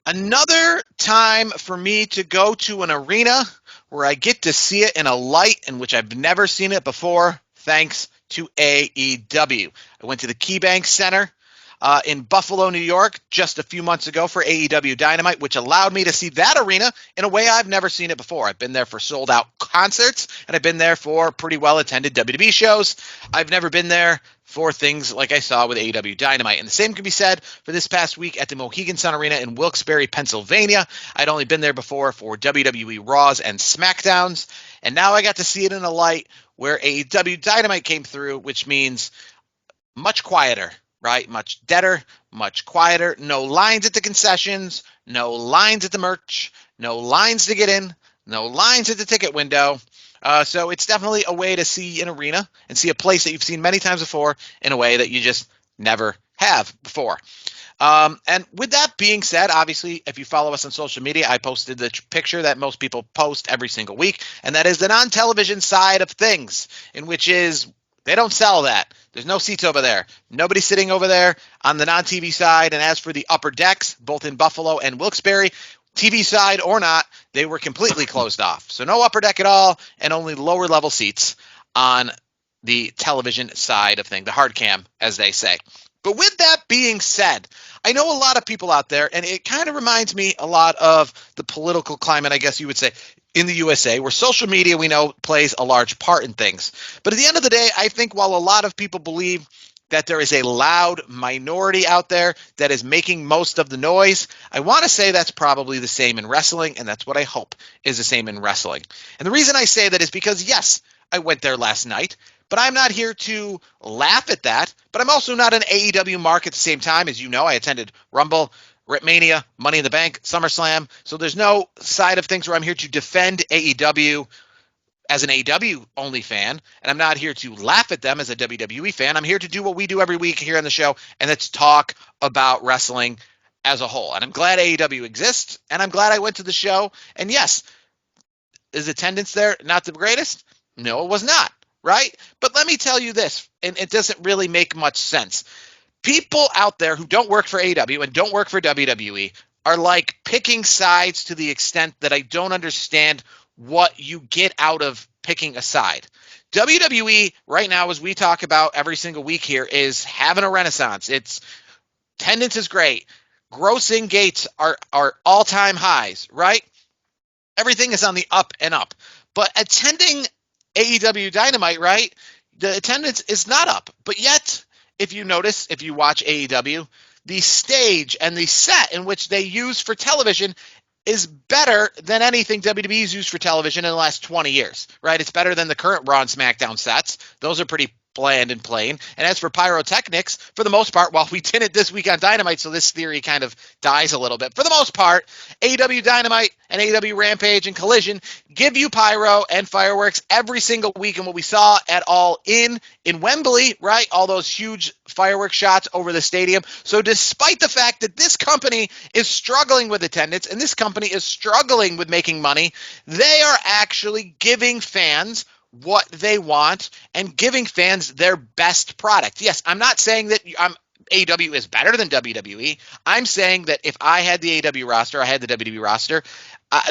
Another time for me to go to an arena where I get to see it in a light in which I've never seen it before, thanks to AEW. I went to the KeyBank Center in Buffalo, New York, just a few months ago for AEW Dynamite, which allowed me to see that arena in a way I've never seen it before. I've been there for sold out concerts, and I've been there for pretty well attended WWE shows. I've never been there for things like I saw with AEW Dynamite. And the same can be said for this past week at the Mohegan Sun Arena in Wilkes-Barre, Pennsylvania. I'd only been there before for WWE Raws and SmackDowns, and now I got to see it in a light where AEW Dynamite came through, which means much quieter, right? Much deader, much quieter. No lines at the concessions, no lines at the merch, no lines to get in, no lines at the ticket window. So it's definitely a way to see an arena and see a place that you've seen many times before in a way that you just never have before. And with that being said, obviously, if you follow us on social media, I posted the picture that most people post every single week, and that is the non-television side of things, in which is they don't sell that. There's no seats over there. Nobody sitting over there on the non-TV side. And as for the upper decks, both in Buffalo and Wilkes-Barre, TV side or not, they were completely closed off. So no upper deck at all, and only lower level seats on the television side of things, the hard cam, as they say. But with that being said, I know a lot of people out there, and it kind of reminds me a lot of the political climate, I guess you would say, in the USA, where social media, we know, plays a large part in things. But at the end of the day, I think while a lot of people believe that there is a loud minority out there that is making most of the noise, I want to say that's probably the same in wrestling, and that's what I hope is the same in wrestling. And the reason I say that is because, yes, I went there last night, but I'm not here to laugh at that, but I'm also not an AEW mark at the same time. As you know, I attended Rumble, Mania, Money in the Bank, SummerSlam, so there's no side of things where I'm here to defend AEW as an AEW only fan, and I'm not here to laugh at them as a WWE fan. I'm here to do what we do every week here on the show, and that's talk about wrestling as a whole. And I'm glad AEW exists, and I'm glad I went to the show. And yes, is attendance there not the greatest? No, it was not, right? But let me tell you this, and it doesn't really make much sense. People out there who don't work for AEW and don't work for WWE are like picking sides to the extent that I don't understand what you get out of picking a side. WWE right now, as we talk about every single week here, is having a renaissance. Its attendance is great. Grossing gates are all-time highs, right? Everything is on the up and up. But attending AEW Dynamite, right, the attendance is not up. But yet, if you notice, if you watch AEW, the stage and the set in which they use for television is better than anything WWE's used for television in the last 20 years, right? It's better than the current Raw and SmackDown sets. Those are pretty bland and plain. And as for pyrotechnics, for the most part, while we didn't this week on Dynamite, so this theory kind of dies a little bit. For the most part, AEW Dynamite and AEW Rampage and Collision give you pyro and fireworks every single week. And what we saw at All In Wembley, right? All those huge fireworks shots over the stadium. So despite the fact that this company is struggling with attendance and this company is struggling with making money, they are actually giving fans what they want and giving fans their best product. Yes, I'm not saying that AEW is better than WWE. I'm saying that if I had the AEW roster, I had the WWE roster,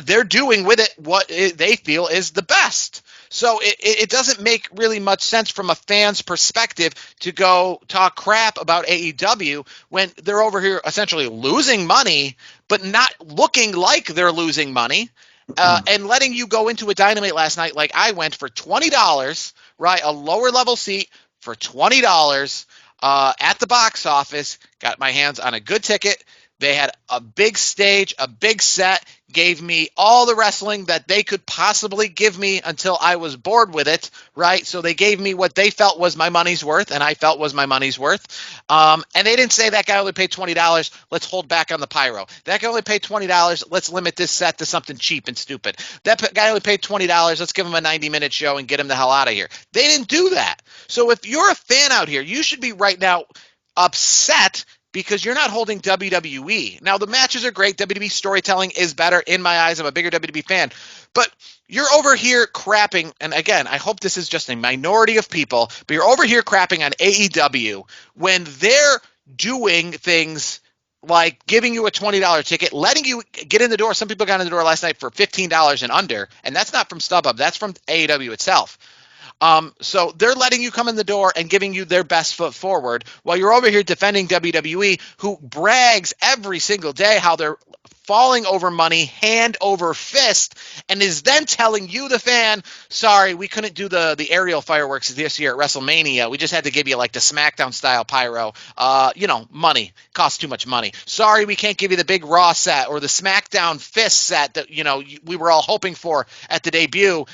they're doing with it what they feel is the best. So it doesn't make really much sense from a fan's perspective to go talk crap about AEW when they're over here essentially losing money, but not looking like they're losing money. And letting you go into a Dynamite last night like I went for $20, right? A lower level seat for $20 at the box office. Got my hands on a good ticket. They had a big stage, a big set, gave me all the wrestling that they could possibly give me until I was bored with it, right? So they gave me what they felt was my money's worth, and I felt was my money's worth. And they didn't say that guy only paid $20. Let's hold back on the pyro. That guy only paid $20. Let's limit this set to something cheap and stupid. That guy only paid $20. Let's give him a 90-minute show and get him the hell out of here. They didn't do that. So if you're a fan out here, you should be right now upset because you're not holding WWE. Now, the matches are great. WWE storytelling is better in my eyes. I'm a bigger WWE fan. But you're over here crapping, and again, I hope this is just a minority of people, but you're over here crapping on AEW when they're doing things like giving you a $20 ticket, letting you get in the door. Some people got in the door last night for $15 and under, and that's not from StubHub. That's from AEW itself. So they're letting you come in the door and giving you their best foot forward while you're over here defending WWE, who brags every single day how they're falling over money, hand over fist, and is then telling you, the fan, sorry, we couldn't do the aerial fireworks this year at WrestleMania. We just had to give you like the SmackDown style pyro. Money costs too much money. Sorry, we can't give you the big Raw set or the SmackDown fist set that we were all hoping for at the debut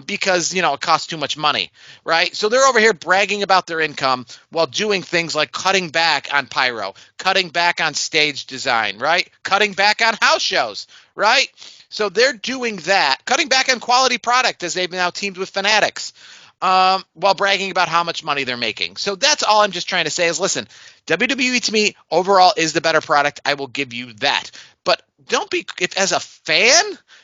because it costs too much money, right? So they're over here bragging about their income while doing things like cutting back on pyro, cutting back on stage design, right? Cutting back on house shows, right? So they're doing that, cutting back on quality product as they've now teamed with Fanatics, while bragging about how much money they're making. So that's all I'm just trying to say is, listen, WWE to me overall is the better product. I will give you that. But don't be, if as a fan,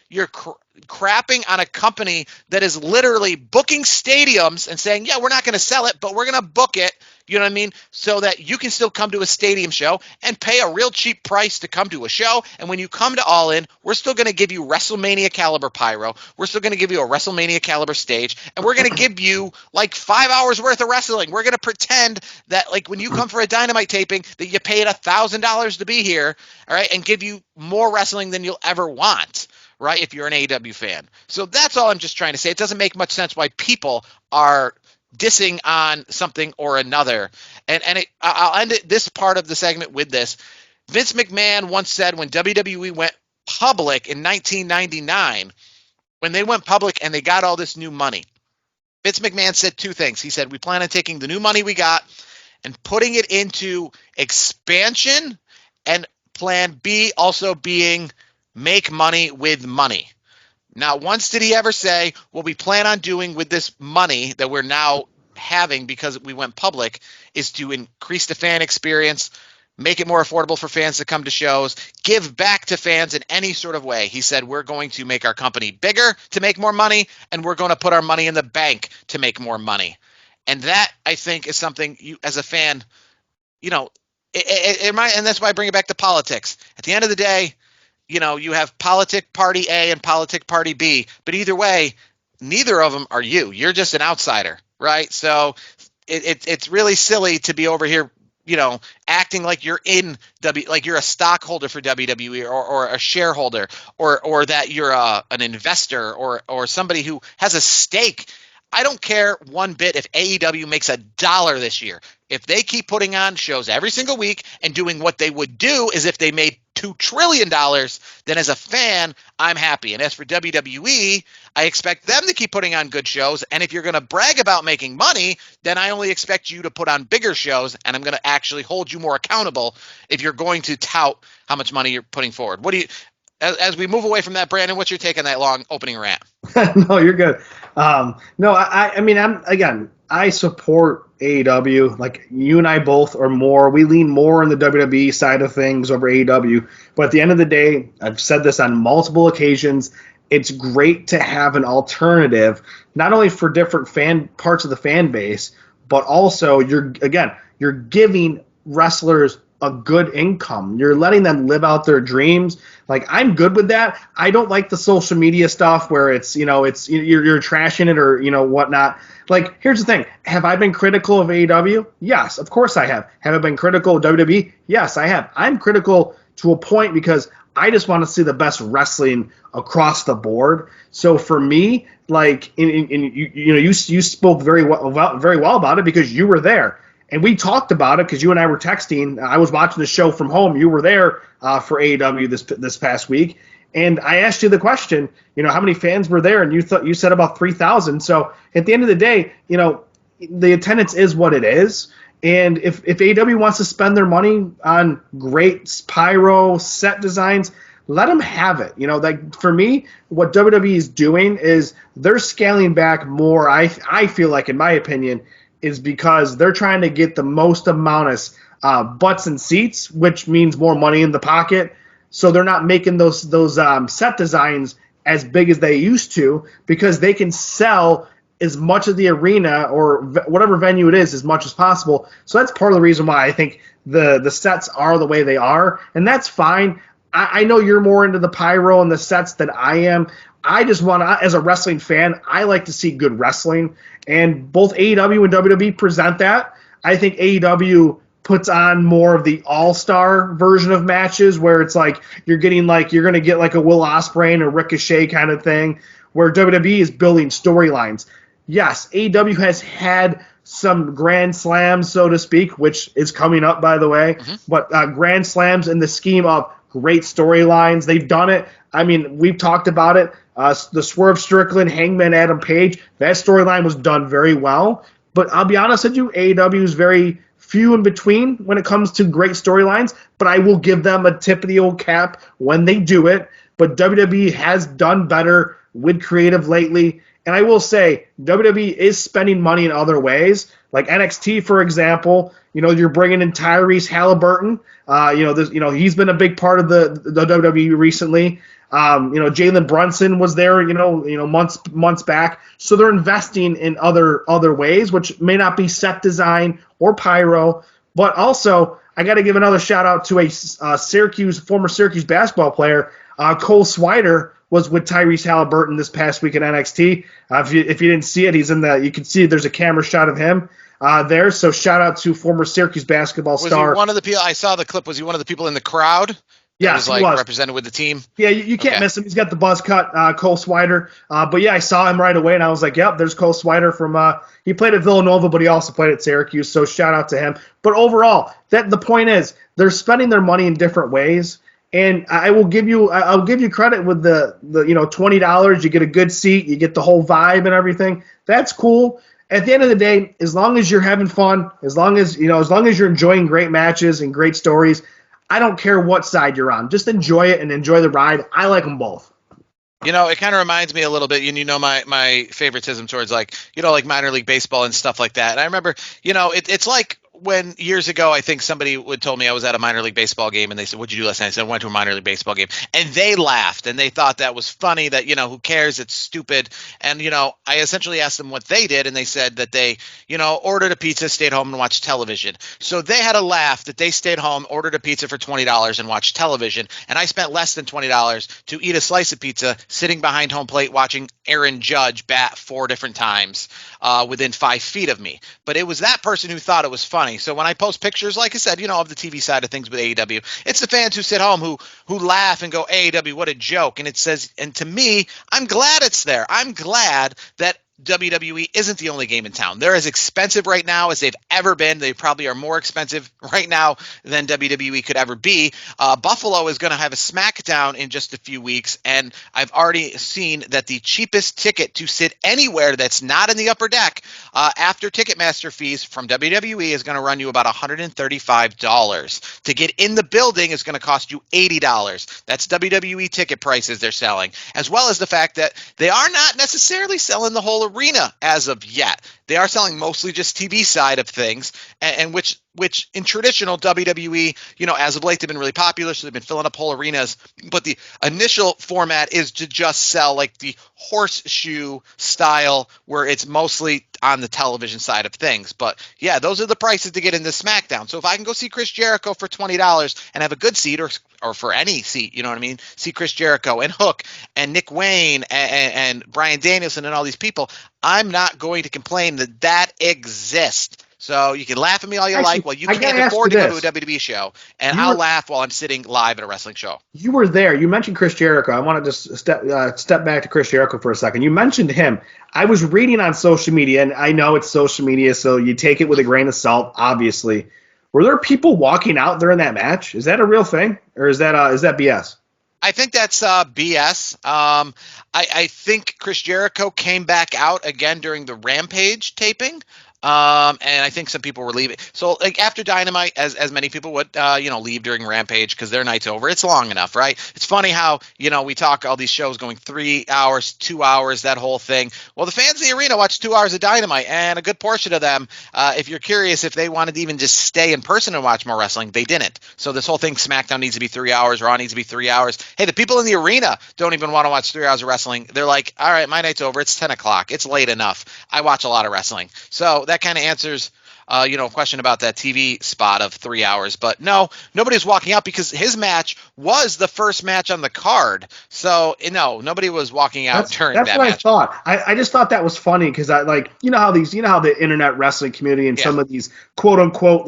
you're crapping on a company that is literally booking stadiums and saying, yeah, we're not going to sell it, but we're going to book it, you know what I mean, so that you can still come to a stadium show and pay a real cheap price to come to a show. And when you come to All In, we're still going to give you WrestleMania caliber pyro. We're still going to give you a WrestleMania caliber stage. And we're going to give you like 5 hours worth of wrestling. We're going to pretend that like when you come for a Dynamite taping that you paid $1,000 to be here, all right, and give you more wrestling than you'll ever want, right, if you're an AEW fan. So that's all I'm just trying to say. It doesn't make much sense why people are dissing on something or another. And I'll end this part of the segment with this. Vince McMahon once said when WWE went public in 1999, when they went public and they got all this new money, Vince McMahon said two things. He said, we plan on taking the new money we got and putting it into expansion, and plan B also being make money with money. Not once did he ever say, what we plan on doing with this money that we're now having because we went public is to increase the fan experience, make it more affordable for fans to come to shows, give back to fans in any sort of way. He said, we're going to make our company bigger to make more money, and we're going to put our money in the bank to make more money. And that, I think, is something you, as a fan, and that's why I bring it back to politics. At the end of the day, you have politic party A and politic party B, but either way, neither of them are you. You're just an outsider, right? So it's really silly to be over here, acting like you're like you're a stockholder for WWE or a shareholder or that you're an investor or somebody who has a stake. I don't care one bit if AEW makes $1 this year. If they keep putting on shows every single week and doing what they would do as if they made $2 trillion, then as a fan, I'm happy. And as for WWE, I expect them to keep putting on good shows. And if you're going to brag about making money, then I only expect you to put on bigger shows, and I'm going to actually hold you more accountable if you're going to tout how much money you're putting forward. What do you, as we move away from that, Brandon, what's your take on that long opening rant? No, you're good. I support AEW. Like you and I both are more. We lean more on the WWE side of things over AEW. But at the end of the day, I've said this on multiple occasions. It's great to have an alternative, not only for different parts of the fan base, but also you're giving wrestlers a good income. You're letting them live out their dreams. Like, I'm good with that. I don't like the social media stuff where it's you're trashing it or whatnot. Like, here's the thing. Have I been critical of AEW? Yes, of course I have. Have I been critical of WWE? Yes, I have. I'm critical to a point because I just want to see the best wrestling across the board. So for me, like, you spoke very well about it because you were there. And we talked about it because you and I were texting. I was watching the show from home. You were there for AEW this past week. And I asked you the question, how many fans were there? And you said about 3,000. So at the end of the day, the attendance is what it is. And if AEW wants to spend their money on great pyro set designs, let them have it. Like for me, what WWE is doing is they're scaling back more. I feel like, in my opinion, is because they're trying to get the most amount of butts and seats, which means more money in the pocket. So they're not making those set designs as big as they used to because they can sell as much of the arena or whatever venue it is as much as possible. So that's part of the reason why I think the sets are the way they are, and that's fine. I know you're more into the pyro and the sets than I am. I just want to, as a wrestling fan, I like to see good wrestling, and both AEW and WWE present that. I think AEW puts on more of the all-star version of matches where it's like you're going to get like a Will Osprey and a Ricochet kind of thing, where WWE is building storylines. Yes, AEW has had some grand slams, so to speak, which is coming up, by the way, but grand slams in the scheme of great storylines. They've done it. I mean, we've talked about it. The Swerve Strickland, Hangman Adam Page, that storyline was done very well. But I'll be honest with you, AEW is very few in between when it comes to great storylines, but I will give them a tip of the old cap when they do it. But WWE has done better with creative lately. And I will say, WWE is spending money in other ways. Like NXT, for example, you're bringing in Tyrese Halliburton. He's been a big part of the WWE recently. Jalen Brunson was there, months back. So they're investing in other ways, which may not be set design or pyro. But also, I got to give another shout out to a former Syracuse basketball player, Cole Swider. Was with Tyrese Halliburton this past week at NXT. If you didn't see it, you can see there's a camera shot of him there. So shout out to former Syracuse basketball star. Was he one of the people? I saw the clip. Was he one of the people in the crowd? Yes, he was represented with the team. Yeah, you can't miss him. He's got the buzz cut, Cole Swider. But yeah, I saw him right away, and I was like, yep, there's Cole Swider from. He played at Villanova, but he also played at Syracuse. So shout out to him. But overall, the point is they're spending their money in different ways. And I'll give you credit with the $20. You get a good seat, you get the whole vibe and everything. That's cool. At the end of the day, as long as you're having fun, as long as you're enjoying great matches and great stories, I don't care what side you're on. Just enjoy it and enjoy the ride. I like them both. It kind of reminds me a little bit, my favoritism towards like minor league baseball and stuff like that. And I remember, it's like when years ago, I think somebody told me I was at a minor league baseball game and they said, what'd you do last night? I said, I went to a minor league baseball game, and they laughed and they thought that was funny, that, who cares? It's stupid. And, I essentially asked them what they did, and they said that they, ordered a pizza, stayed home and watched television. So they had a laugh that they stayed home, ordered a pizza for $20 and watched television. And I spent less than $20 to eat a slice of pizza sitting behind home plate watching Aaron Judge bat 4 different times within 5 feet of me. But it was that person who thought it was funny. So when I post pictures, like I said, of the TV side of things with AEW, it's the fans who sit home who laugh and go, AEW, what a joke. And it says, and to me, I'm glad it's there. I'm glad that WWE isn't the only game in town. They're as expensive right now as they've ever been. They probably are more expensive right now than WWE could ever be. Buffalo is going to have a SmackDown in just a few weeks, and I've already seen that the cheapest ticket to sit anywhere that's not in the upper deck after Ticketmaster fees from WWE is going to run you about $135. To get in the building is going to cost you $80. That's WWE ticket prices they're selling, as well as the fact that they are not necessarily selling the whole arena as of yet. They are selling mostly just TV side of things, and which in traditional WWE, as of late, they've been really popular, so they've been filling up whole arenas. But the initial format is to just sell like the horseshoe style, where it's mostly on the television side of things. But yeah, those are the prices to get into SmackDown. So if I can go see Chris Jericho for $20 and have a good seat, or for any seat, you know what I mean? See Chris Jericho and Hook and Nick Wayne and Bryan Danielson and all these people, I'm not going to complain that exists. So you can laugh at me all you like. Well, you can't afford to go to a WWE show, and I'll laugh while I'm sitting live at a wrestling show. You were there. You mentioned Chris Jericho. I want to just step back to Chris Jericho for a second. You mentioned him. I was reading on social media, and I know it's social media, so you take it with a grain of salt, obviously. Were there people walking out during that match? Is that a real thing, or is that BS? I think that's BS. I think Chris Jericho came back out again during the Rampage taping. And I think some people were leaving. So like after Dynamite, as many people would, leave during Rampage because their night's over. It's long enough, right? It's funny how we talk all these shows going 3 hours, 2 hours, that whole thing. Well, the fans in the arena watch 2 hours of Dynamite, and a good portion of them, if you're curious, if they wanted to even just stay in person and watch more wrestling, they didn't. So this whole thing, SmackDown needs to be 3 hours, Raw needs to be 3 hours. Hey, the people in the arena don't even want to watch 3 hours of wrestling. They're like, all right, my night's over. It's 10 o'clock. It's late enough. I watch a lot of wrestling. So that kind of answers a question about that TV spot of 3 hours. But no, nobody's walking out because his match was the first match on the card. So no, nobody was walking out during that match. That's what I thought. I just thought that was funny because how the internet wrestling community and some of these quote unquote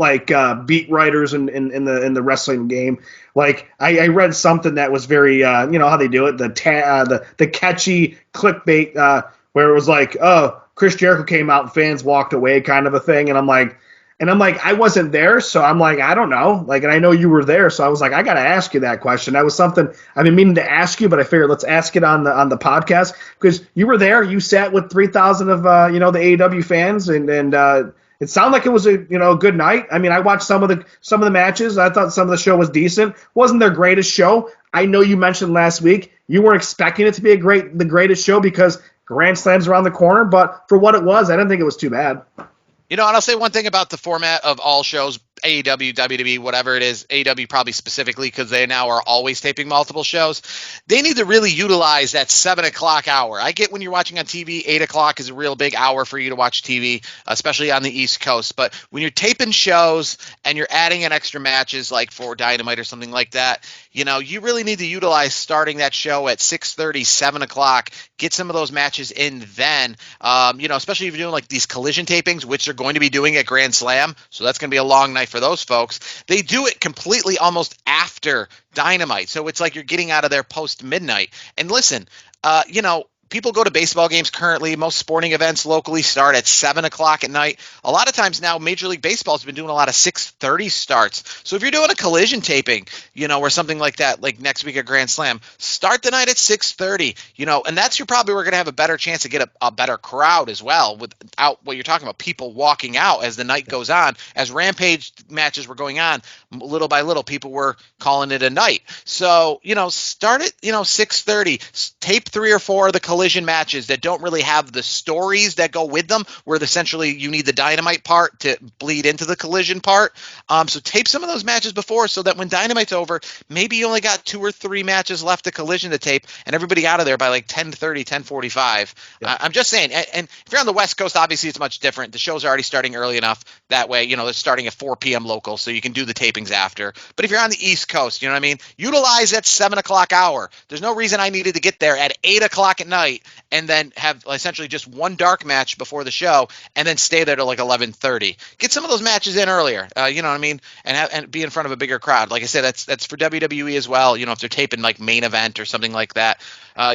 beat writers in the wrestling game. Like I read something that was very how they do it, the catchy clickbait where it was like, oh, Chris Jericho came out and fans walked away kind of a thing. And I'm like, I wasn't there. So I'm like, I don't know. Like, and I know you were there. So I was like, I got to ask you that question. That was something I've been meaning to ask you, but I figured let's ask it on the podcast because you were there. You sat with 3,000 of, the AEW fans and it sounded like it was a good night. I mean, I watched some of the matches. I thought some of the show was decent. Wasn't their greatest show. I know you mentioned last week you weren't expecting it to be the greatest show because Grand Slam's around the corner, but for what it was, I didn't think it was too bad. And I'll say one thing about the format of all shows, AEW, WWE, whatever it is, AEW probably specifically because they now are always taping multiple shows. They need to really utilize that 7 o'clock hour. I get when you're watching on TV, 8 o'clock is a real big hour for you to watch TV, especially on the East Coast. But when you're taping shows and you're adding in extra matches like for Dynamite or something like that, you really need to utilize starting that show at 6:30, 7 o'clock, get some of those matches in then, especially if you're doing like these collision tapings, which they're going to be doing at Grand Slam. So that's going to be a long night for those folks. They do it completely almost after Dynamite. So it's like you're getting out of there post midnight. And listen, people go to baseball games currently. Most sporting events locally start at 7 o'clock at night. A lot of times now, Major League Baseball has been doing a lot of 6:30 starts. So if you're doing a collision taping, or something like that, like next week at Grand Slam, start the night at 6:30, and that's probably we're going to have a better chance to get a better crowd as well without what you're talking about, people walking out as the night goes on. As Rampage matches were going on, little by little, people were calling it a night. So, start at, 6:30, tape 3 or 4 of the collision matches that don't really have the stories that go with them, where essentially you need the Dynamite part to bleed into the collision part. So tape some of those matches before so that when Dynamite's over, maybe you only got 2 or 3 matches left to collision to tape and everybody out of there by like 10:30, 10:45. Yeah. I'm just saying, and if you're on the West Coast, obviously it's much different. The show's are already starting early enough. That way, they're starting at 4 p.m. local, so you can do the tapings after. But if you're on the East Coast, you know what I mean? Utilize that 7 o'clock hour. There's no reason I needed to get there at 8 o'clock at night and then have essentially just one dark match before the show and then stay there till like 11:30. Get some of those matches in earlier, you know what I mean? And be in front of a bigger crowd. Like I said, that's for WWE as well. If they're taping like main event or something like that,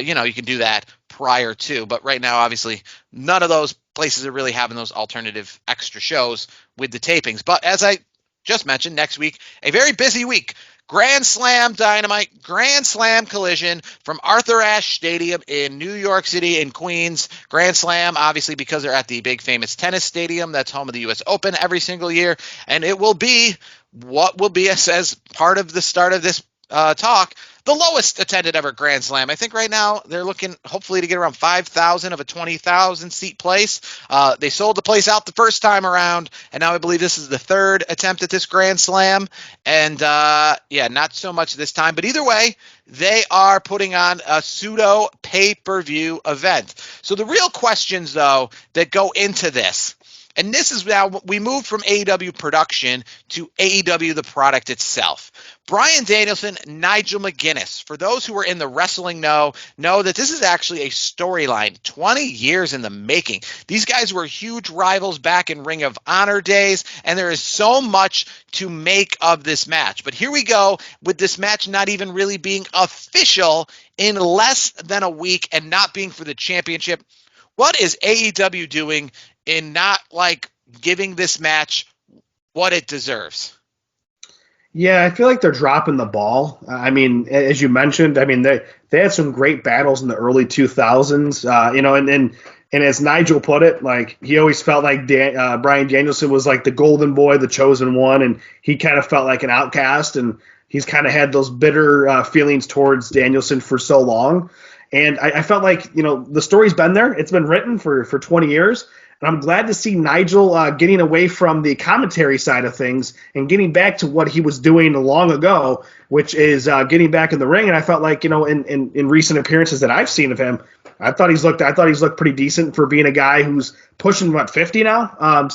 you can do that prior to. But right now, obviously, none of those places are really having those alternative extra shows with the tapings. But as I just mentioned, next week, a very busy week. Grand Slam Dynamite, Grand Slam Collision from Arthur Ashe Stadium in New York City in Queens. Grand Slam, obviously, because they're at the big famous tennis stadium that's home of the U.S. Open every single year. And it will be what will be, as part of the start of this talk, the lowest attended ever Grand Slam. I think right now they're looking hopefully to get around 5,000 of a 20,000 seat place. They sold the place out the first time around, and now I believe this is the third attempt at this Grand Slam. And not so much this time, but either way, they are putting on a pseudo pay-per-view event. So the real questions, though, that go into this, and this is now we move from AEW production to AEW, the product itself. Bryan Danielson, Nigel McGuinness. For those who are in the wrestling know that this is actually a storyline 20 years in the making. These guys were huge rivals back in Ring of Honor days, and there is so much to make of this match. But here we go with this match not even really being official in less than a week and not being for the championship. What is AEW doing in not giving this match what it deserves? Yeah, I feel like they're dropping the ball. I mean, as you mentioned, they had some great battles in the early 2000s, and And as Nigel put it, like he always felt like Bryan Danielson was like the golden boy, the chosen one, and he kind of felt like an outcast. And he's kind of had those bitter feelings towards Danielson for so long. And I felt like, the story's been there. It's been written for 20 years. And I'm glad to see Nigel getting away from the commentary side of things and getting back to what he was doing long ago, which is getting back in the ring. And I felt like, in recent appearances that I've seen of him, I thought he's looked pretty decent for being a guy who's pushing 50 now. And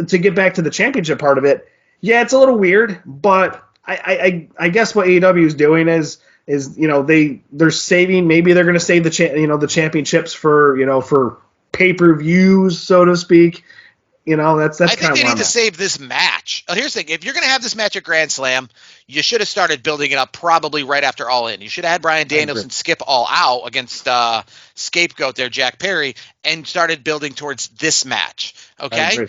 to get back to the championship part of it, yeah, it's a little weird, but I guess what AEW is doing is they're saving, maybe they're going to save the championships for pay-per-views, so to speak. That's I think they need to save this match. Here's the thing. If you're going to have this match at Grand Slam, you should have started building it up probably right after All In. You should have had Bryan Danielson skip All Out against Scapegoat there, Jack Perry, and started building towards this match. Okay?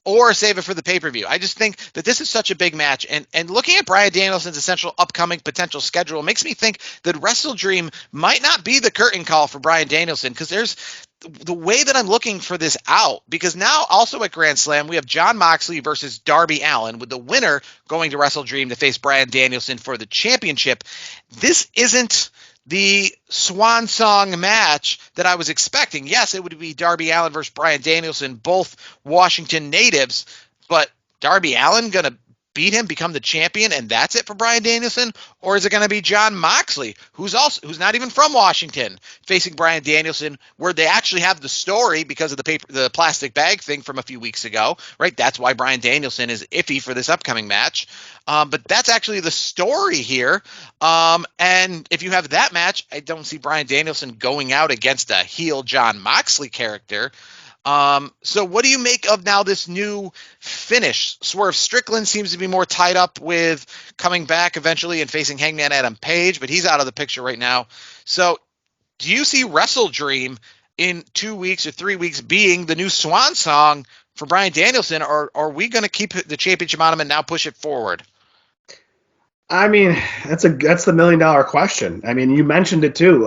Or save it for the pay-per-view. I just think that this is such a big match. And looking at Bryan Danielson's essential upcoming potential schedule makes me think that Wrestle Dream might not be the curtain call for Bryan Danielson, because there's the way that I'm looking for this out, because now also at Grand Slam, we have Jon Moxley versus Darby Allin, with the winner going to Wrestle Dream to face Bryan Danielson for the championship. This isn't the swan song match that I was expecting. Yes, it would be Darby Allin versus Bryan Danielson, both Washington natives, but Darby Allin going to beat him, become the champion, and that's it for Bryan Danielson? Or is it going to be Jon Moxley, who's not even from Washington, facing Bryan Danielson, where they actually have the story because of the plastic bag thing from a few weeks ago, right? That's why Bryan Danielson is iffy for this upcoming match. But that's actually the story here. And if you have that match, I don't see Bryan Danielson going out against a heel Jon Moxley character. So what do you make of now this new finish? Swerve Strickland seems to be more tied up with coming back eventually and facing Hangman Adam Page, but he's out of the picture right now. So do you see Wrestle Dream in 2 weeks or 3 weeks being the new swan song for Bryan Danielson, or are we going to keep the championship on him and now push it forward? I mean, that's the $1 million question. I mean, you mentioned it too.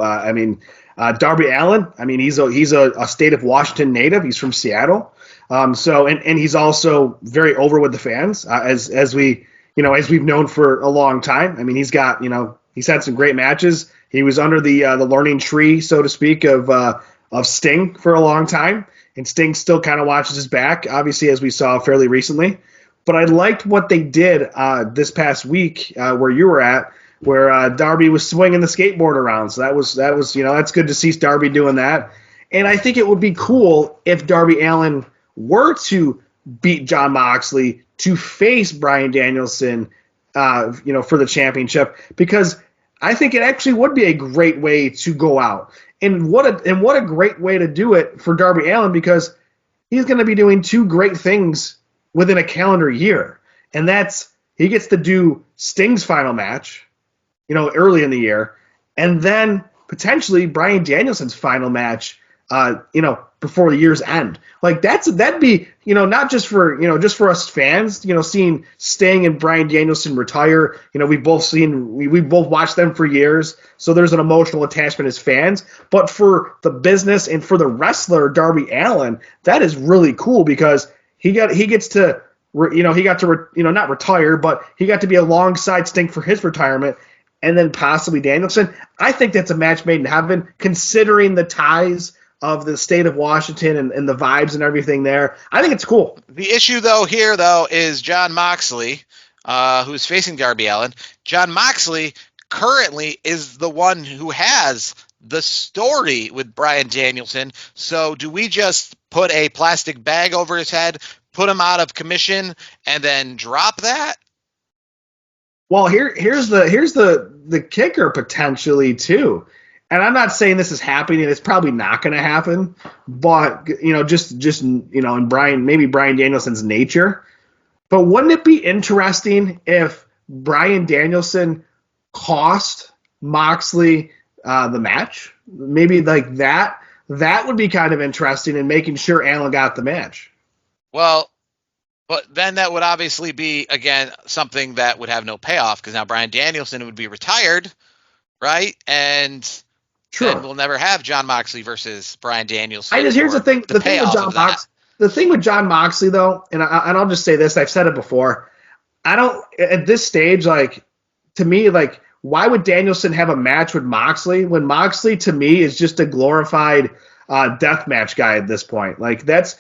Darby Allin, he's a state of Washington native. He's from Seattle. And he's also very over with the fans, as we've known for a long time. I mean, he's had some great matches. He was under the learning tree, so to speak, of Sting for a long time. And Sting still kind of watches his back, obviously, as we saw fairly recently. But I liked what they did this past week where you were at, where Darby was swinging the skateboard around. So that was that's good to see Darby doing that. And I think it would be cool if Darby Allin were to beat Jon Moxley to face Bryan Danielson, for the championship, because I think it actually would be a great way to go out. And what a great way to do it for Darby Allin, because he's going to be doing two great things within a calendar year. And that's, he gets to do Sting's final match, early in the year, and then potentially Bryan Danielson's final match, before the year's end. Like that'd be, not just for us fans, seeing Sting and Bryan Danielson retire. We've both watched them for years, so there's an emotional attachment as fans. But for the business and for the wrestler Darby Allin, that is really cool, because he got to not retire, but he got to be alongside Sting for his retirement. And then possibly Danielson. I think that's a match made in heaven, considering the ties of the state of Washington and the vibes and everything there. I think it's cool. The issue, here, is Jon Moxley, who's facing Darby Allin. Jon Moxley currently is the one who has the story with Bryan Danielson. So do we just put a plastic bag over his head, put him out of commission, and then drop that? Well, here's the kicker potentially too, and I'm not saying this is happening. It's probably not going to happen, but just in Bryan Danielson's nature. But wouldn't it be interesting if Bryan Danielson cost Moxley the match? Maybe like that. That would be kind of interesting in making sure Allen got the match. Well, but then that would obviously be, again, something that would have no payoff, because now Bryan Danielson would be retired, right? And True. then we'll never have Jon Moxley versus Bryan Danielson. Here's the thing. The thing with payoff Jon of that. Moxley. The thing with Jon Moxley, though, and I'll just say this: I've said it before. I don't at this stage, like, to me, like, why would Danielson have a match with Moxley when Moxley, to me, is just a glorified death match guy at this point? Like, that's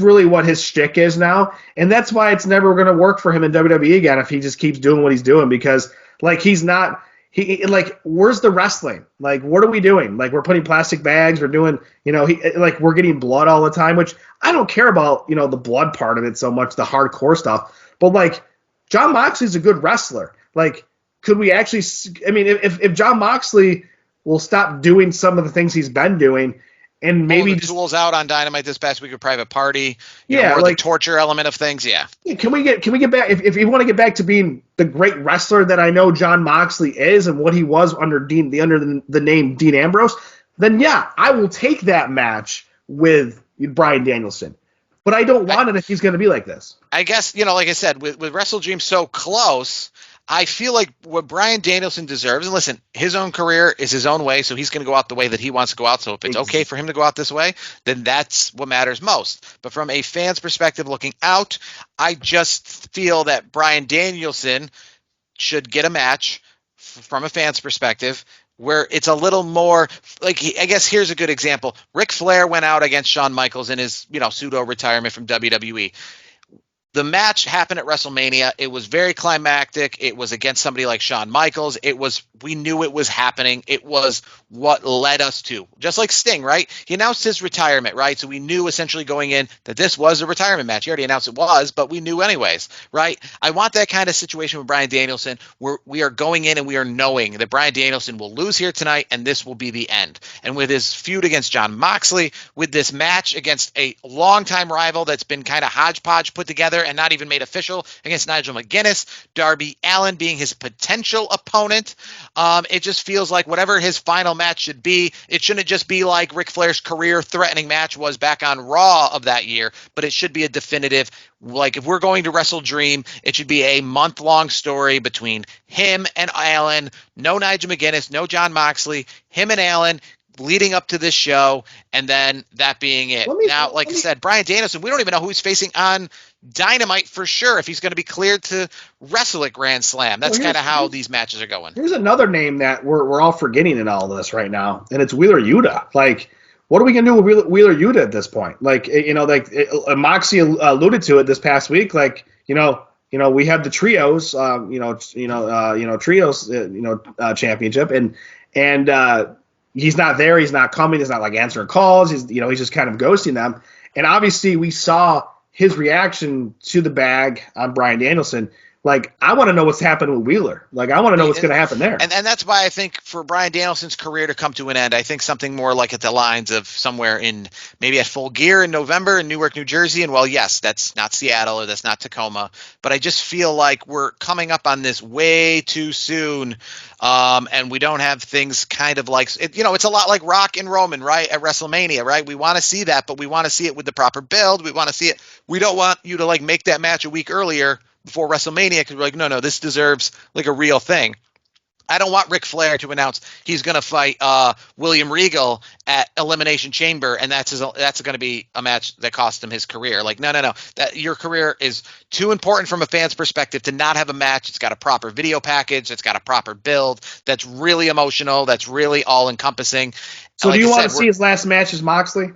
really what his shtick is now, and that's why it's never going to work for him in WWE again if he just keeps doing what he's doing, because, like, he's not. Like, where's the wrestling? Like, what are we doing? Like, we're putting plastic bags. We're doing, like, we're getting blood all the time, which I don't care about, the blood part of it so much, the hardcore stuff. But, like, Jon Moxley's a good wrestler. Like, could we actually, I mean, if Jon Moxley will stop doing some of the things he's been doing, and maybe the tools out on Dynamite this past week, a private party, more like the torture element of things. Yeah. Can we get back, if you want to get back to being the great wrestler that I know Jon Moxley is and what he was under the name Dean Ambrose, then yeah, I will take that match with Bryan Danielson. But I don't want it if he's going to be like this. I guess, like I said, with Wrestle Dream so close, I feel like what Bryan Danielson deserves, and listen, his own career is his own way, so he's going to go out the way that he wants to go out. So if it's okay for him to go out this way, then that's what matters most. But from a fan's perspective looking out, I just feel that Bryan Danielson should get a match from a fan's perspective where it's a little more like, I guess here's a good example. Ric Flair went out against Shawn Michaels in his, pseudo retirement from WWE. The match happened at WrestleMania. It was very climactic. It was against somebody like Shawn Michaels. We knew it was happening. It was what led us to, just like Sting, right? He announced his retirement, right? So we knew essentially going in that this was a retirement match. He already announced it was, but we knew anyways, right? I want that kind of situation with Bryan Danielson where we are going in and we are knowing that Bryan Danielson will lose here tonight and this will be the end. And with his feud against Jon Moxley, with this match against a longtime rival that's been kind of hodgepodge put together and not even made official against Nigel McGuinness, Darby Allin being his potential opponent. It just feels like whatever his final match should be, it shouldn't just be like Ric Flair's career-threatening match was back on Raw of that year, but it should be a definitive, like if we're going to Wrestle Dream, it should be a month-long story between him and Allin, no Nigel McGuinness, no Jon Moxley, him and Allin, leading up to this show, and then that being it. I said, Bryan Danielson, we don't even know who he's facing on Dynamite for sure, if he's going to be cleared to wrestle at Grand Slam. That's kind of how these matches are going. Here's another name that we're all forgetting in all this right now, and it's Wheeler Yuta. Like, what are we going to do with Wheeler Yuta at this point? Like, Moxie alluded to it this past week. Like, we have the trios, trios, championship, and he's not there. He's not coming. He's not like answering calls. He's just kind of ghosting them. And obviously we saw his reaction to the bag on Bryan Danielson. Like, I want to know what's happening with Wheeler. Like, I want to know what's going to happen there. And that's why I think for Bryan Danielson's career to come to an end, I think something more like at the lines of somewhere in maybe at Full Gear in November in Newark, New Jersey. And, well, yes, that's not Seattle or that's not Tacoma. But I just feel like we're coming up on this way too soon. And we don't have things kind of like, it's a lot like Rock and Roman, right, at WrestleMania, right? We want to see that, but we want to see it with the proper build. We want to see it. We don't want you to, like, make that match a week earlier before WrestleMania, because we're like, no, this deserves like a real thing. I don't want Ric Flair to announce he's going to fight William Regal at Elimination Chamber, and that's going to be a match that cost him his career. Like, no. That your career is too important from a fan's perspective to not have a match. It's got a proper video package. It's got a proper build. That's really emotional. That's really all encompassing. So, do you want to see his last match as Moxley?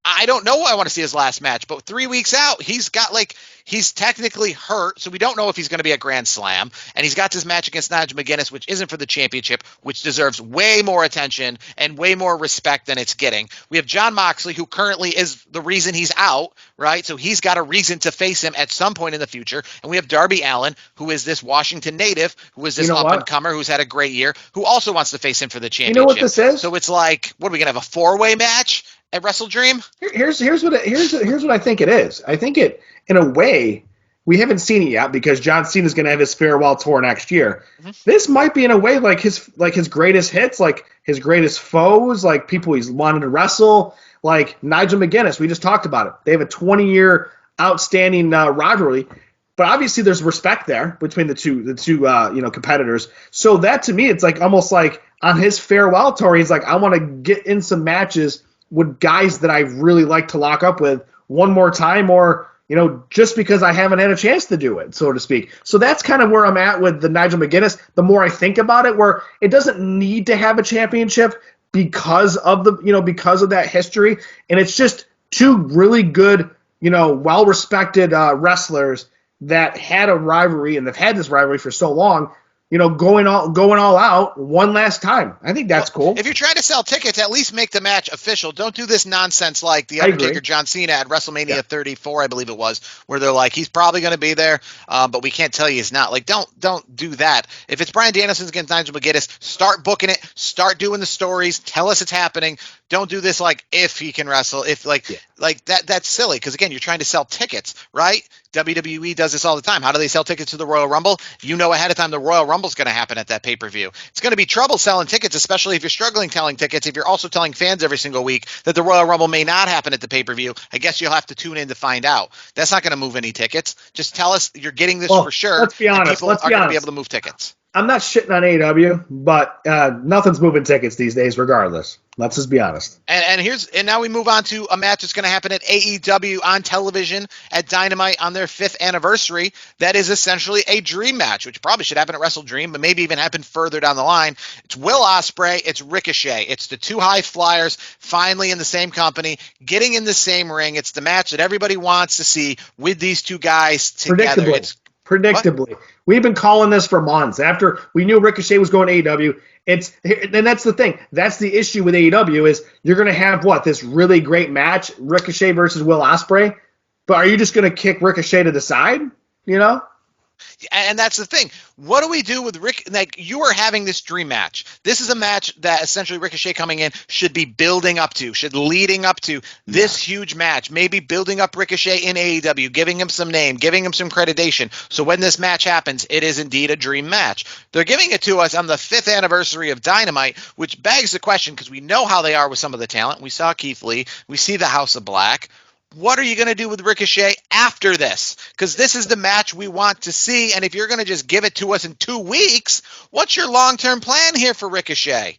I don't know. I want to see his last match, but 3 weeks out, he's technically hurt, so we don't know if he's going to be at Grand Slam. And he's got this match against Nigel McGuinness, which isn't for the championship, which deserves way more attention and way more respect than it's getting. We have Jon Moxley, who currently is the reason he's out, right? So he's got a reason to face him at some point in the future. And we have Darby Allin, who is this Washington native, who is this up-and-comer who's had a great year, who also wants to face him for the championship. You know what this is? So it's like, what are we going to have, a four-way match at Wrestle Dream? Here's what I think it is. I think it, in a way, we haven't seen it yet because John Cena is going to have his farewell tour next year. Mm-hmm. This might be, in a way, like his greatest hits, like his greatest foes, like people he's wanted to wrestle, like Nigel McGuinness. We just talked about it. They have a 20-year outstanding rivalry. but obviously there's respect there between the two competitors. So that to me, it's like almost like on his farewell tour, he's like, I want to get in some matches with guys that I really like to lock up with one more time, or just because I haven't had a chance to do it, so to speak. So that's kind of where I'm at with the Nigel McGuinness. The more I think about it, where it doesn't need to have a championship because of that history, and it's just two really good, well-respected wrestlers that had a rivalry, and they've had this rivalry for so long, going all out one last time. I think that's cool. If you're trying to sell tickets, at least make the match official. Don't do this nonsense like The Undertaker, John Cena at WrestleMania 34, I believe it was, where they're like, he's probably going to be there, but we can't tell you he's not. Like, don't do that. If it's Bryan Danielson against Nigel McGuinness, start booking it, start doing the stories, tell us it's happening. Don't do this like if he can wrestle, like that's silly, because again, you're trying to sell tickets, right? WWE does this all the time. How do they sell tickets to the Royal Rumble? Ahead of time the Royal Rumble's going to happen at that pay-per-view. It's going to be trouble selling tickets, especially if you're struggling selling tickets. If you're also telling fans every single week that the Royal Rumble may not happen at the pay-per-view, I guess you'll have to tune in to find out. That's not going to move any tickets. Just tell us you're getting this for sure. Let's be honest. People are going to be able to move tickets. I'm not shitting on AEW, but nothing's moving tickets these days, regardless. Let's just be honest. And now we move on to a match that's going to happen at AEW on television at Dynamite on their 5th anniversary. That is essentially a dream match, which probably should happen at Wrestle Dream, but maybe even happen further down the line. It's Will Osprey, it's Ricochet, it's the two high flyers finally in the same company, getting in the same ring. It's the match that everybody wants to see with these two guys together. Predictably. What? We've been calling this for months. After we knew Ricochet was going to AEW, and that's the thing. That's the issue with AEW is you're going to have this really great match, Ricochet versus Will Osprey, but are you just going to kick Ricochet to the side? And that's the thing. What do we do with Rick? Like, you are having this dream match. This is a match that essentially Ricochet coming in should be building up to, leading up to this huge match. Maybe building up Ricochet in AEW, giving him some name, giving him some creditation. So when this match happens, it is indeed a dream match. They're giving it to us on the 5th anniversary of Dynamite, which begs the question, because we know how they are with some of the talent. We saw Keith Lee. We see the House of Black. What are you going to do with Ricochet after this? Because this is the match we want to see, and if you're going to just give it to us in 2 weeks, what's your long-term plan here for Ricochet?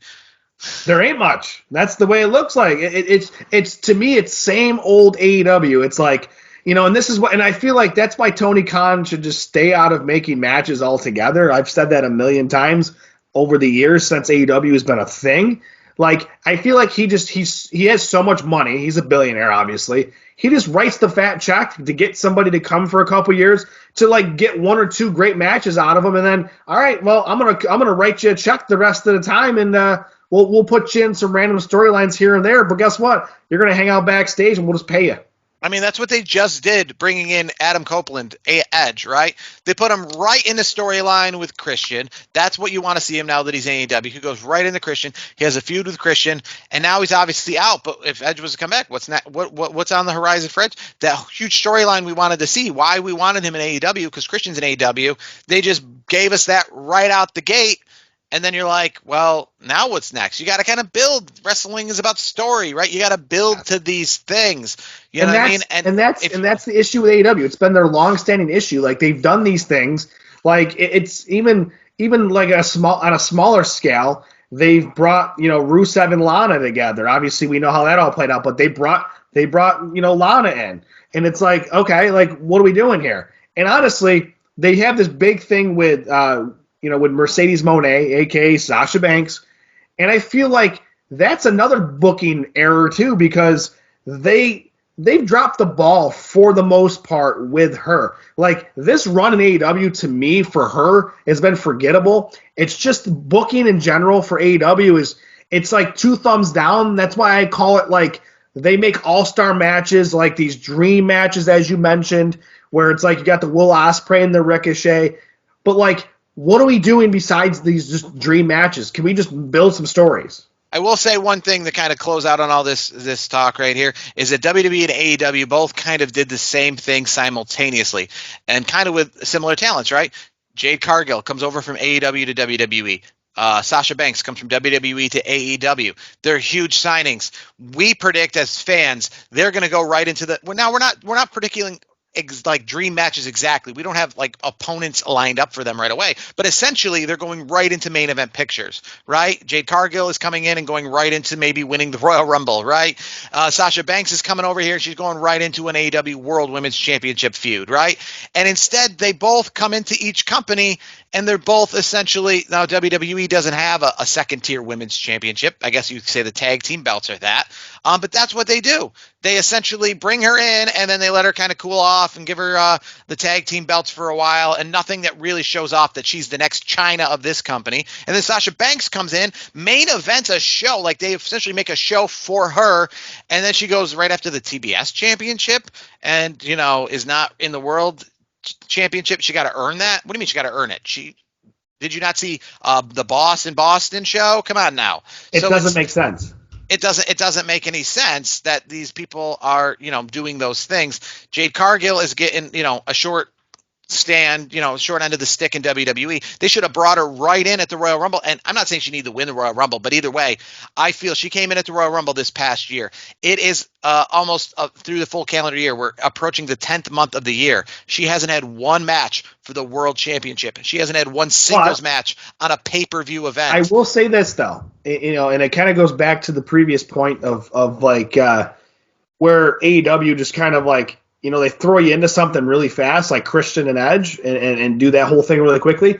There ain't much. That's the way it looks like. It's to me, it's same old AEW. It's like, and this is and I feel like that's why Tony Khan should just stay out of making matches altogether. I've said that a million times over the years since AEW has been a thing. Like, I feel like he has so much money. He's a billionaire, obviously. He just writes the fat check to get somebody to come for a couple years to get 1 or 2 great matches out of them, and then, all right, well, I'm gonna write you a check the rest of the time, and we'll put you in some random storylines here and there. But guess what? You're gonna hang out backstage, and we'll just pay you. I mean, that's what they just did, bringing in Adam Copeland, Edge, right? They put him right in the storyline with Christian. That's what you want to see him now that he's in AEW. He goes right into Christian. He has a feud with Christian, and now he's obviously out. But if Edge was to come back, what's on the horizon for Edge? That huge storyline we wanted to see. Why we wanted him in AEW, because Christian's in AEW. They just gave us that right out the gate. And then you're like, well, now what's next? You got to kind of build. Wrestling is about story, right? You got to build to these things. You know what I mean? And that's the issue with AEW. It's been their long-standing issue. Like, they've done these things. Like, it's even like on a smaller scale. They've brought Rusev and Lana together. Obviously, we know how that all played out. But they brought Lana in, and it's like, okay, like, what are we doing here? And honestly, they have this big thing with with Mercedes Moné, a.k.a. Sasha Banks. And I feel like that's another booking error, too, because they've dropped the ball for the most part with her. Like, this run in AEW, to me, for her, has been forgettable. It's just booking in general for AEW it's like 2 thumbs down. That's why I call it, like, they make all-star matches, like these dream matches, as you mentioned, where it's like you got the Will Osprey and the Ricochet. But, like, what are we doing besides these just dream matches? Can we just build some stories? I will say one thing to kind of close out on all this talk right here is that WWE and AEW both kind of did the same thing simultaneously and kind of with similar talents, right? Jade Cargill comes over from AEW to WWE. Sasha Banks comes from WWE to AEW. They're huge signings. We predict as fans they're going to go right into the. Well, now we're not predicting like dream matches exactly. We don't have like opponents lined up for them right away, but essentially they're going right into main event pictures, right? Jade Cargill is coming in and going right into maybe winning the Royal Rumble, right? Sasha Banks is coming over here. She's going right into an AEW World Women's Championship feud, right? And instead they both come into each company and they're both essentially, now WWE doesn't have a second tier women's championship. I guess you could say the tag team belts are that. But that's what they do. They essentially bring her in and then they let her kind of cool off and give her the tag team belts for a while, and nothing that really shows off that she's the next China of this company. And then Sasha Banks comes in, main events a show, like they essentially make a show for her, and then she goes right after the TBS championship and, is not in the world championship. She got to earn that. What do you mean she got to earn it? Did you not see the Boss in Boston show? Come on now. It doesn't make sense. It doesn't make any sense that these people are, doing those things. Jade Cargill is getting, a short stand, short end of the stick in WWE. They should have brought her right in at the Royal Rumble. And I'm not saying she needed to win the Royal Rumble, but either way, I feel she came in at the Royal Rumble this past year. It is almost through the full calendar year. We're approaching the 10th month of the year. She hasn't had one match for the World Championship. She hasn't had one singles match on a pay-per-view event. I will say this, though, and it kind of goes back to the previous point of like where AEW just kind of like, they throw you into something really fast, like Christian and Edge, and do that whole thing really quickly.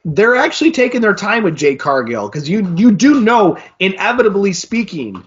They're actually taking their time with Jade Cargill, because you do know, inevitably speaking,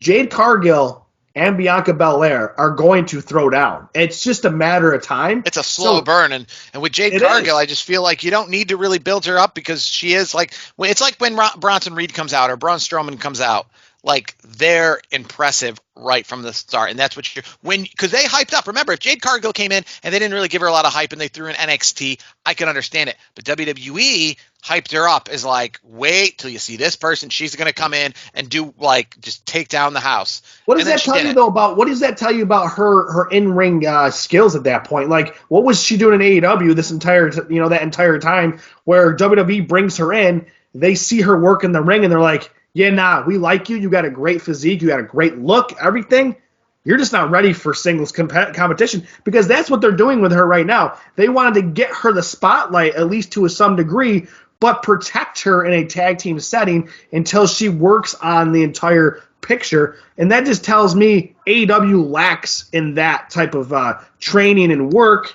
Jade Cargill and Bianca Belair are going to throw down. It's just a matter of time. It's a slow burn, and with Jade Cargill, I just feel like you don't need to really build her up, because she is like, it's like when Bronson Reed comes out or Braun Strowman comes out. Like, they're impressive right from the start, and that's what because they hyped up. Remember, if Jade Cargill came in and they didn't really give her a lot of hype and they threw in NXT, I can understand it. But WWE hyped her up as like, wait till you see this person. She's going to come in and do like just take down the house. What does that tell you though about? What does that tell you about her in-ring skills at that point? Like, what was she doing in AEW this entire that entire time? Where WWE brings her in, they see her work in the ring, and they're like, yeah, nah, we like you. You got a great physique. You got a great look, everything. You're just not ready for singles competition, because that's what they're doing with her right now. They wanted to get her the spotlight, at least to some degree, but protect her in a tag team setting until she works on the entire picture. And that just tells me AEW lacks in that type of training and work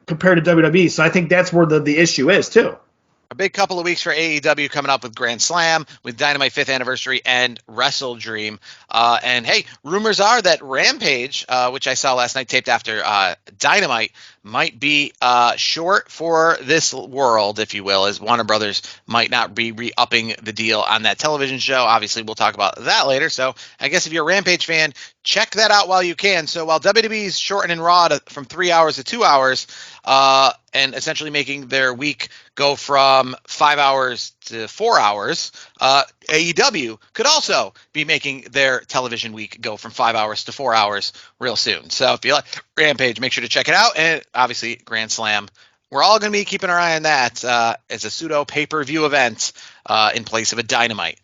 compared to WWE. So I think that's where the issue is, too. A big couple of weeks for AEW coming up with Grand Slam, with Dynamite 5th Anniversary, and Wrestle Dream. And hey, rumors are that Rampage, which I saw last night taped after Dynamite, might be short for this world, if you will, as Warner Brothers might not be re-upping the deal on that television show. Obviously, we'll talk about that later. So I guess if you're a Rampage fan, check that out while you can. So while WWE's shortening Raw from 3 hours to 2 hours, and essentially making their week go from 5 hours to 4 hours, AEW could also be making their television week go from 5 hours to 4 hours real soon. So if you like Rampage, make sure to check it out. And obviously Grand Slam, we're all going to be keeping our eye on that as a pseudo pay-per-view event in place of a Dynamite.